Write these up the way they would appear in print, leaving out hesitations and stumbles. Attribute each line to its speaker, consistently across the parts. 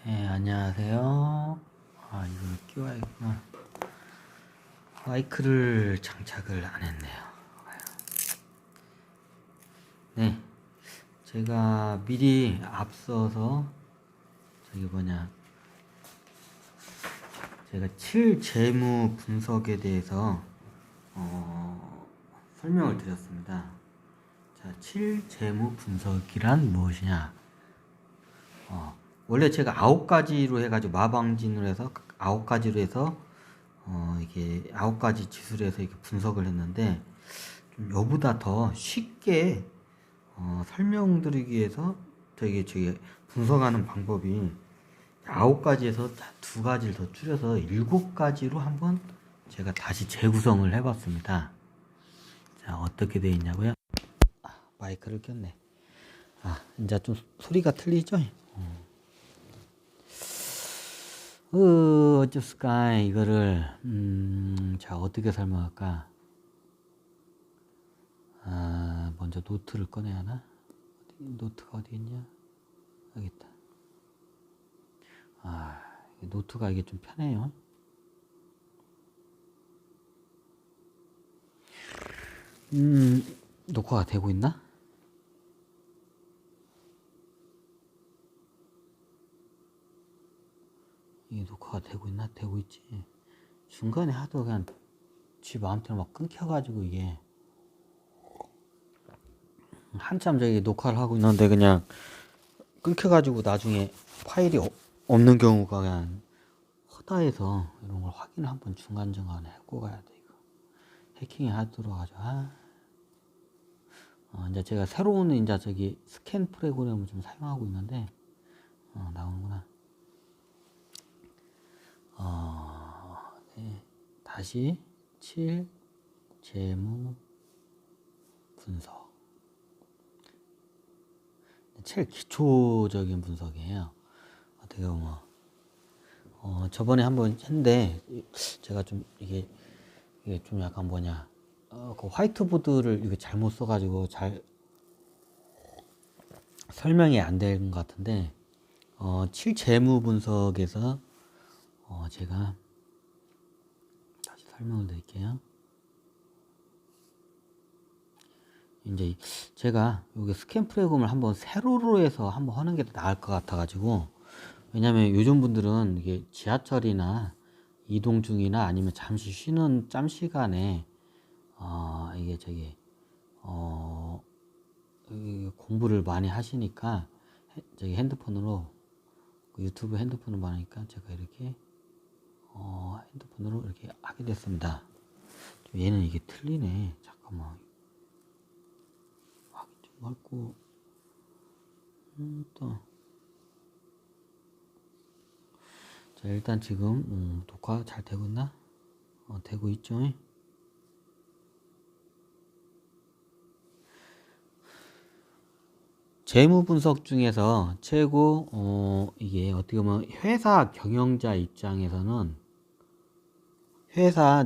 Speaker 1: 네, 안녕하세요. 이걸 끼워야겠구나. 마이크를 장착을 안 했네요. 네, 제가 미리 앞서서 제가 7재무 분석에 대해서 설명을 드렸습니다. 자, 7재무 분석이란 무엇이냐? 원래 제가 9가지로 해가지고 마방진으로 해서 9가지로 해서 이게 9가지 지수로 해서 이렇게 분석을 했는데, 좀 요보다 더 쉽게 설명드리기 위해서 저기 분석하는 방법이 9가지에서 2가지를 더 줄여서 7가지로 한번 제가 다시 재구성을 해봤습니다. 자, 어떻게 되어 있냐고요? 마이크를 꼈네. 이제 좀 소리가 틀리죠? 어쩌을까 이거를 자, 어떻게 설명할까? 먼저 노트를 꺼내야 하나? 노트가 어디 있냐? 여기 있다. 노트가 이게 좀 편해요. 녹화가 되고 있나? 이게 녹화가 되고 있나? 되고 있지. 중간에 하도 그냥 지 마음대로 막 끊겨가지고 이게 한참 저기 녹화를 하고 있는데 그냥 끊겨가지고 나중에 파일이 없는 경우가 그냥 허다해서 이런 걸 확인을 한번 중간중간에 하고 가야 돼. 이거 해킹이 들어가지고 이제 제가 새로운 이제 저기 스캔 프로그램을 좀 사용하고 있는데 나오는구나. 네. 다시 7재무 분석. 제일 기초적인 분석이에요. 어떻게 보면 저번에 한번 했는데 제가 좀 이게 좀 약간 그 화이트보드를 이거 잘못 써가지고 잘 설명이 안 된 것 같은데 7재무 분석에서 제가 다시 설명을 드릴게요. 이제 제가 여기 스캔 프로그램을 한번 세로로 해서 한번 하는 게 나을 것 같아 가지고, 왜냐면 요즘 분들은 이게 지하철이나 이동 중이나 아니면 잠시 쉬는 짬 시간에 이게 공부를 많이 하시니까 저기 핸드폰으로 유튜브 핸드폰을 많이 하니까 제가 이렇게 핸드폰으로 이렇게 하게 됐습니다. 얘는 이게 틀리네. 잠깐만. 확인 좀 하고 또. 자, 일단 지금 녹화 잘 되고 있나? 되고 있죠? 재무 분석 중에서 최고 이게 어떻게 보면 회사 경영자 입장에서는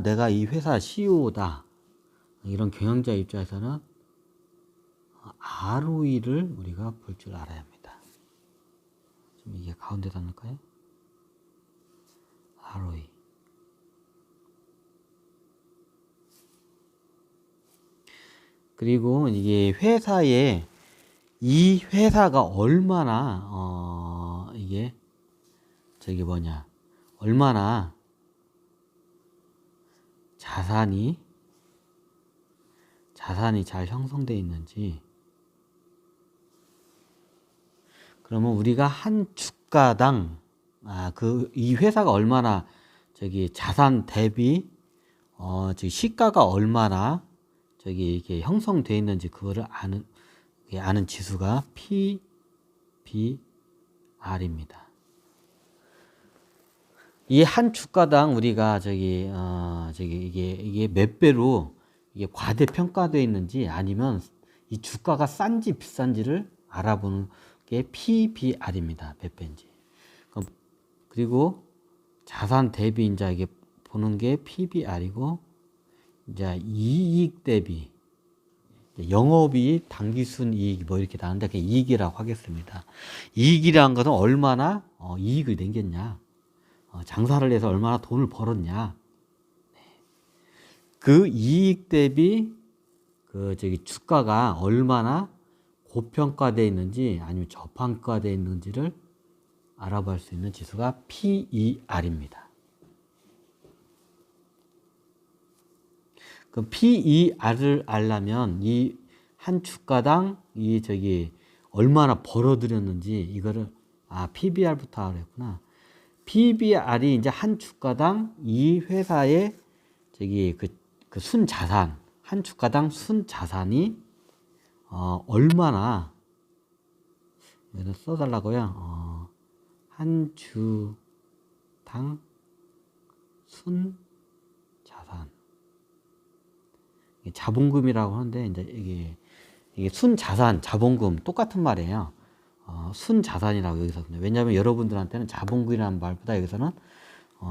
Speaker 1: 내가 이 회사 CEO다 이런 경영자 입장에서는 ROE를 우리가 볼 줄 알아야 합니다. 좀 이게 가운데다 넣을까요? ROE. 그리고 이게 이 회사가 얼마나 이게 얼마나 자산이 잘 형성되어 있는지. 그러면 우리가 한 주가당 이 회사가 얼마나 자산 대비 시가가 얼마나 이렇게 형성되어 있는지 그거를 아는 지수가 PBR입니다. 이 한 주가당 우리가 이게 몇 배로 이게 과대평가되어 있는지 아니면 이 주가가 싼지 비싼지를 알아보는 게 PBR입니다. 몇 배인지. 그리고 자산 대비 이제 이게 보는 게 PBR이고, 이제 이익 대비 영업이익, 당기순이익 뭐 이렇게 나오는데 그냥 이익이라고 하겠습니다. 이익이라는 것은 얼마나 이익을 남겼냐, 장사를 해서 얼마나 돈을 벌었냐, 그 이익 대비 주가가 얼마나 고평가되어 있는지 아니면 저평가되어 있는지를 알아볼 수 있는 지수가 PER입니다. 그럼 PER을 알려면 이 한 주가당 얼마나 벌어들였는지 이거를 PBR부터 알았구나. PBR이 이제 한 주가당 이 회사의 그 순자산, 한 주가당 순자산이 얼마나, 이거는 써달라고요. 한 주당 순자산. 자본금이라고 하는데, 이제 이게 순자산, 자본금 똑같은 말이에요. 순자산이라고 여기서. 왜냐하면 여러분들한테는 자본금이라는 말보다 여기서는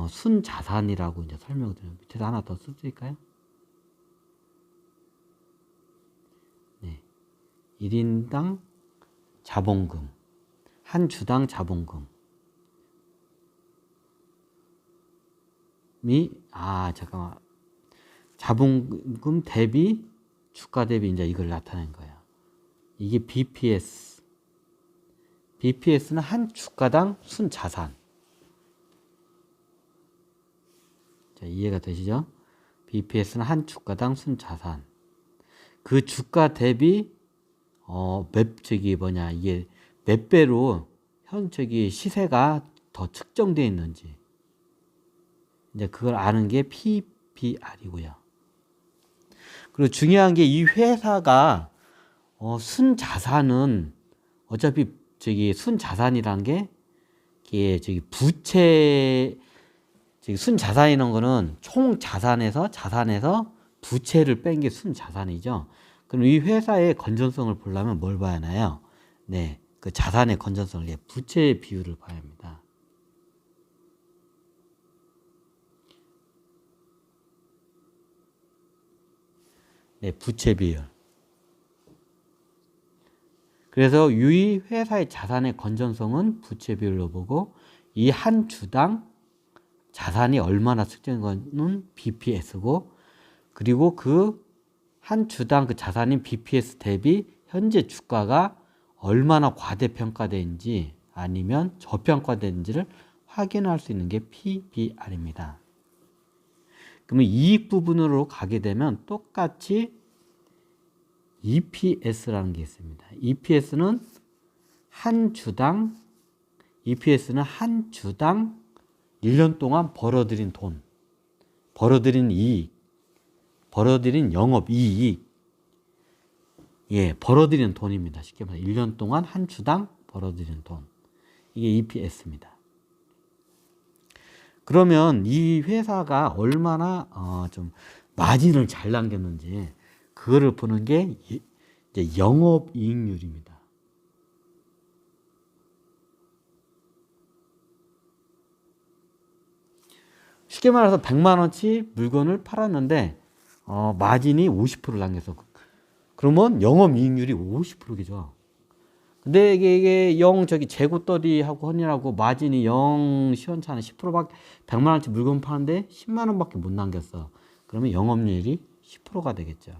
Speaker 1: 순자산이라고 이제 설명을 드려요. 밑에서 하나 더 써드릴까요? 네. 1인당 자본금. 한 주당 자본금이, 잠깐만. 자본금 대비, 주가 대비 이제 이걸 나타낸 거예요. 이게 BPS. BPS는 한 주가당 순자산. 자, 이해가 되시죠? BPS는 한 주가당 순자산. 그 주가 대비 이게 몇 배로 시세가 더 측정되어 있는지 이제 그걸 아는 게 PBR이고요. 그리고 중요한 게 이 회사가 순자산은 어차피 순자산이란 게 부채, 순자산이라는 거는 총 자산에서 부채를 뺀 게 순자산이죠. 그럼 이 회사의 건전성을 보려면 뭘 봐야 하나요? 네, 그 자산의 건전성을, 부채의 비율을 봐야 합니다. 네, 부채 비율. 그래서 이 회사의 자산의 건전성은 부채 비율로 보고, 이 한 주당 자산이 얼마나 측정된 거는 BPS고, 그리고 그 한 주당 그 자산인 BPS 대비 현재 주가가 얼마나 과대평가된지 아니면 저평가된지를 확인할 수 있는 게 PBR입니다. 그러면 이익 부분으로 가게 되면 똑같이 EPS라는 게 있습니다. EPS는 한 주당 1년 동안 벌어들인 돈, 벌어들인 이익, 벌어들인 영업이익, 벌어들인 돈입니다. 쉽게 말해서 1년 동안 한 주당 벌어들인 돈. 이게 EPS입니다. 그러면 이 회사가 얼마나 좀 마진을 잘 남겼는지 그거를 보는 게 이제 영업이익률입니다. 쉽게 말해서 100만 원치 물건을 팔았는데 마진이 50% 남겨서, 그러면 영업이익률이 50%겠죠. 근데 이게 재고떨이하고 헌일하고 마진이 시원찮은 10%밖에, 100만 원치 물건 파는데 10만 원밖에 못 남겼어. 그러면 영업률이 10%가 되겠죠.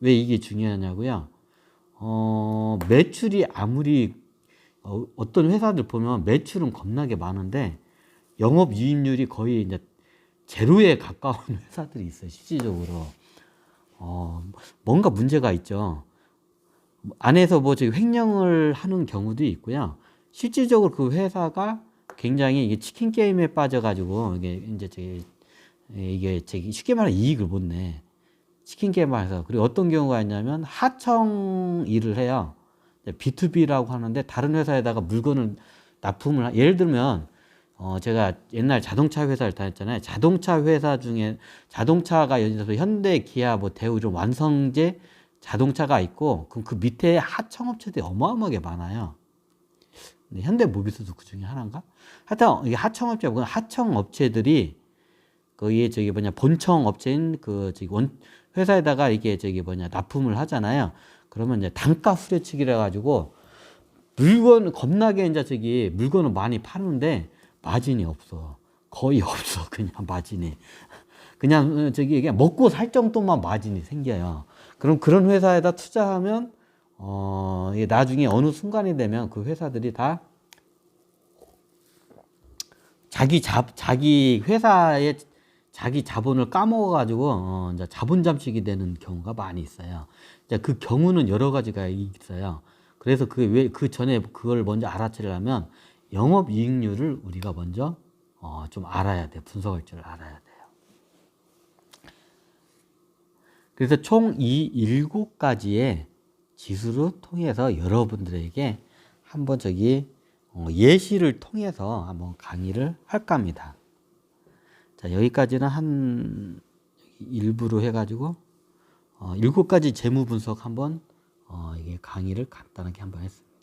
Speaker 1: 왜 이게 중요하냐고요? 매출이 아무리 어떤 회사들 보면 매출은 겁나게 많은데 영업이익률이 거의 이제 제로에 가까운 회사들이 있어요. 실질적으로 뭔가 문제가 있죠. 안에서 횡령을 하는 경우도 있고요. 실질적으로 그 회사가 굉장히 이게 치킨 게임에 빠져가지고 이게 쉽게 말하면 이익을 못 내. 치킨 게임에서. 그리고 어떤 경우가 있냐면 하청 일을 해요. B2B라고 하는데 다른 회사에다가 물건을 납품을, 예를 들면 제가 옛날 자동차 회사를 다녔잖아요. 자동차 회사 중에 자동차가 예를 들어서 현대, 기아, 대우 이런 완성제 자동차가 있고, 그럼 그 밑에 하청업체들이 어마어마하게 많아요. 현대 모비스도 그 중에 하나인가? 하여튼 이게 하청업체들이 거기에 본청 업체인 회사에다가 이게 납품을 하잖아요. 그러면 이제 단가 후려치기를 해가지고
Speaker 2: 물건 겁나게 이제 저기 물건을 많이 파는데 마진이 없어. 거의 없어. 그냥 마진이. 그냥 저기 그냥 먹고 살 정도만 마진이 생겨요. 그럼 그런 회사에다 투자하면 이게 나중에 어느 순간이 되면 그 회사들이 다 자기 회사의 자기 자본을 까먹어가지고 이제 자본 잠식이 되는 경우가 많이 있어요. 이제 그 경우는 여러 가지가 있어요. 그래서 그 전에 그걸 먼저 알아채려면 영업이익률을 우리가 먼저 좀 알아야 돼. 분석할 줄 알아야 돼요. 그래서 총 이 7가지의 지수를 통해서 여러분들에게 한번 저기 예시를 통해서 한번 강의를 할까 합니다. 자, 여기까지는 한 일부로 해가지고 7가지 재무 분석 한번 이게 강의를 간단하게 한번 했습니다.